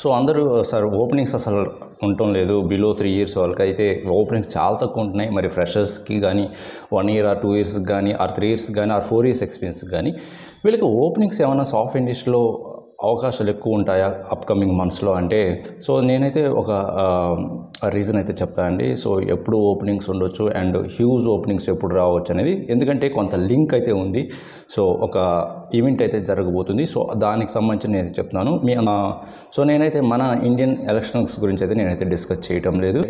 So అందరూ sir openings అసలు ఉండటం లేదు. బిలో 3 ఇయర్స్ వాళ్ళకైతే ఓపెనింగ్స్ చాలా తక్కువ ఉంటున్నాయి. మరి ఫ్రెషర్స్‌కి గానీ 1 ఇయర్ ఆర్ 2 ఇయర్స్‌కి గానీ ఆర్ 3 ఇయర్స్‌కి గానీ ఆర్ 4 ఇయర్స్ ఎక్స్‌పీరియన్స్‌కి గానీ వీళ్ళకి ఓపెనింగ్స్ ఏమన్నా సాఫ్ట్‌వేర్ ఇండస్ట్రీలో అవకాశాలు ఎక్కువ ఉంటాయా అప్‌కమింగ్ మంత్స్‌లో అంటే, సో నేనైతే ఒక రీజన్ అయితే చెప్తా అండి. సో ఎప్పుడు ఓపెనింగ్స్ ఉండొచ్చు అండ్ హ్యూజ్ ఓపెనింగ్స్ ఎప్పుడు రావచ్చు అనేది, ఎందుకంటే కొంత లింక్ అయితే ఉంది. సో ఒక ఈవెంట్ అయితే జరగబోతుంది. సో దానికి సంబంధించి నేను చెప్తున్నాను. సో నేనైతే మన ఇండియన్ ఎలక్షన్స్ గురించి అయితే నేనైతే డిస్కస్ చేయటం లేదు.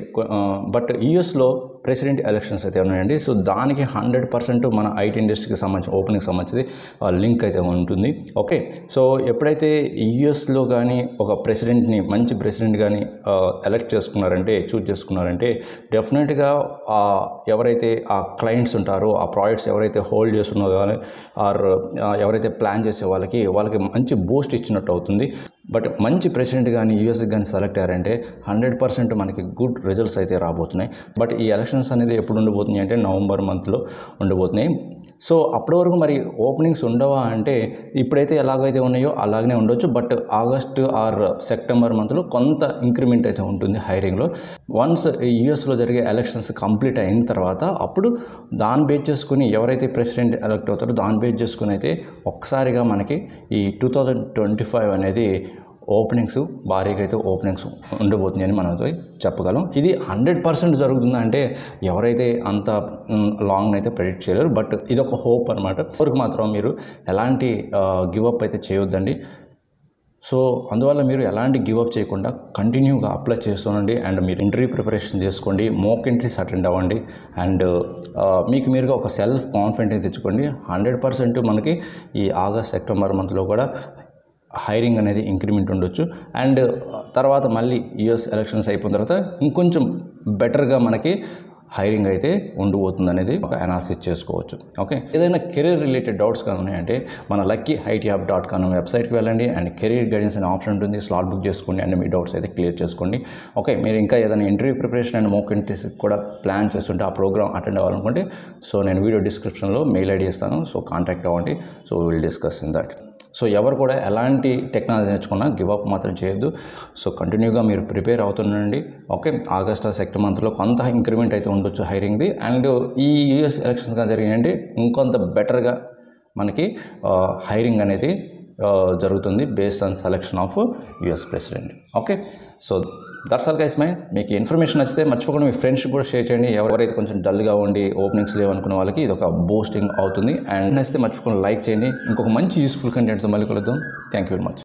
బట్ యూఎస్లో ప్రెసిడెంట్ ఎలక్షన్స్ అయితే ఉన్నాయండి. సో దానికి 100% మన ఐటీ ఇండస్ట్రీకి సంబంధించి ఓపెనింగ్కి సంబంధించి లింక్ అయితే ఉంటుంది. ఓకే, సో ఎప్పుడైతే యూఎస్లో కానీ ఒక ప్రెసిడెంట్ని మంచి ప్రెసిడెంట్ కానీ ఎలక్ట్ చేసుకున్నారంటే, చూజ్ చేసుకున్నారంటే డెఫినెట్గా ఎవరైతే ఆ క్లయింట్స్ ఉంటారో, ఆ ప్రాజెక్ట్స్ ఎవరైతే హోల్డ్ చేస్తున్నారో కానీ ఆర్ ఎవరైతే ప్లాన్ చేసే వాళ్ళకి మంచి బూస్ట్ ఇచ్చినట్టు అవుతుంది. బట్ మంచి ప్రెసిడెంట్ కానీ యూఎస్కి కానీ సెలెక్ట్ అయ్యారంటే 100% మనకి గుడ్ రిజల్ట్స్ అయితే రాబోతున్నాయి. బట్ ఈ ఎలక్షన్స్ అనేది ఎప్పుడు ఉండబోతున్నాయి అంటే నవంబర్ మంత్లో ఉండబోతున్నాయి. సో అప్పటి వరకు మరి ఓపెనింగ్స్ ఉండవా అంటే, ఇప్పుడైతే ఎలాగైతే ఉన్నాయో అలాగనే ఉండొచ్చు. బట్ ఆగస్టు ఆర్ సెప్టెంబర్ మంత్లో కొంత ఇంక్రిమెంట్ అయితే ఉంటుంది హైరింగ్లో. వన్స్ యూఎస్లో జరిగే ఎలక్షన్స్ కంప్లీట్ అయిన తర్వాత అప్పుడు దాన్ని బేస్ చేసుకుని ఎవరైతే ప్రెసిడెంట్ ఎలక్ట్ అవుతారో దాన్ని బేస్ చేసుకుని అయితే ఒక్కసారిగా మనకి ఈ 2025 అనేది ఓపెనింగ్స్ భారీగా అయితే ఓపెనింగ్స్ ఉండబోతున్నాయని మనం అయితే చెప్పగలం. ఇది 100% జరుగుతుందా అంటే ఎవరైతే అంత లాంగ్ అయితే ప్రెడిక్ట్ చేయలేరు. బట్ ఇది ఒక హోప్ అనమాట. వరకు మాత్రం మీరు ఎలాంటి గివప్ అయితే చేయొద్దండి. సో అందువల్ల మీరు ఎలాంటి గివప్ చేయకుండా కంటిన్యూగా అప్లై చేస్తుండండి. అండ్ మీరు ఇంటర్వ్యూ ప్రిపరేషన్ చేసుకోండి, మోక్ ఇంటర్వ్యూస్ అటెండ్ అవ్వండి. అండ్ మీకు మీరుగా ఒక సెల్ఫ్ కాన్ఫిడెంట్ తెచ్చుకోండి. 100% మనకి ఈ ఆగస్ట్ సెప్టెంబర్ మంత్లో కూడా హైరింగ్ అనేది ఇంక్రిమెంట్ ఉండొచ్చు. అండ్ తర్వాత మళ్ళీ యూఎస్ ఎలక్షన్స్ అయిపోయిన తర్వాత ఇంకొంచెం బెటర్గా మనకి హైరింగ్ అయితే ఉండబోతుంది అనేది ఒక అనాలిసిస్ చేసుకోవచ్చు. ఓకే, ఏదైనా కెరీర్ రిలేటెడ్ డౌట్స్ కానీ ఉన్నాయంటే మన luckyhub.com వెబ్సైట్కి వెళ్ళండి అండ్ కెరీర్ గైడెన్స్ అనే ఆప్షన్ ఉంటుంది. స్లాట్ బుక్ చేసుకోండి అండ్ మీ డౌట్స్ అయితే క్లియర్ చేసుకోండి. ఓకే, మీరు ఇంకా ఏదైనా interview preparation and mock interviews కూడా ప్లాన్ చేస్తుంటే ఆ ప్రోగ్రామ్ అటెండ్ అవ్వాలనుకుంటే సో నేను వీడియో డిస్క్రిప్షన్లో మెయిల్ ఐడి ఇస్తాను. సో కాంటాక్ట్ అవ్వండి. So will discuss in that. So ఎవరు కూడా ఎలాంటి టెక్నాలజీ నేర్చుకున్నా గివప్ మాత్రం చేయొద్దు. సో కంటిన్యూగా మీరు ప్రిపేర్ అవుతుండండి. ఓకే, ఆగస్ట్ సెప్టెంబర్ మంత్లో కొంత ఇంక్రిమెంట్ అయితే ఉండొచ్చు హైరింగ్ది. అండ్ ఈ యూఎస్ ఎలక్షన్స్ కానీ జరిగాయంటే ఇంకొంత బెటర్గా మనకి హైరింగ్ అనేది జరుగుతుంది based on selection of US president. Okay, so that's all guys my. మీకు ఇన్ఫర్మేషన్ నచ్చితే మర్చిపోకుండా మీ ఫ్రెండ్స్కి కూడా షేర్ చేయండి. ఎవరైతే కొంచెం డల్గా ఉండి ఓపెనింగ్స్ లేవనుకున్న వాళ్ళకి ఇది ఒక బూస్టింగ్ అవుతుంది. అండ్ నచ్చితే మర్చిపోకుండా లైక్ చేయండి. ఇంకొక మంచి యూస్ఫుల్ కంటెంట్తో మళ్ళీ కలుద్దాం. Thank you very much.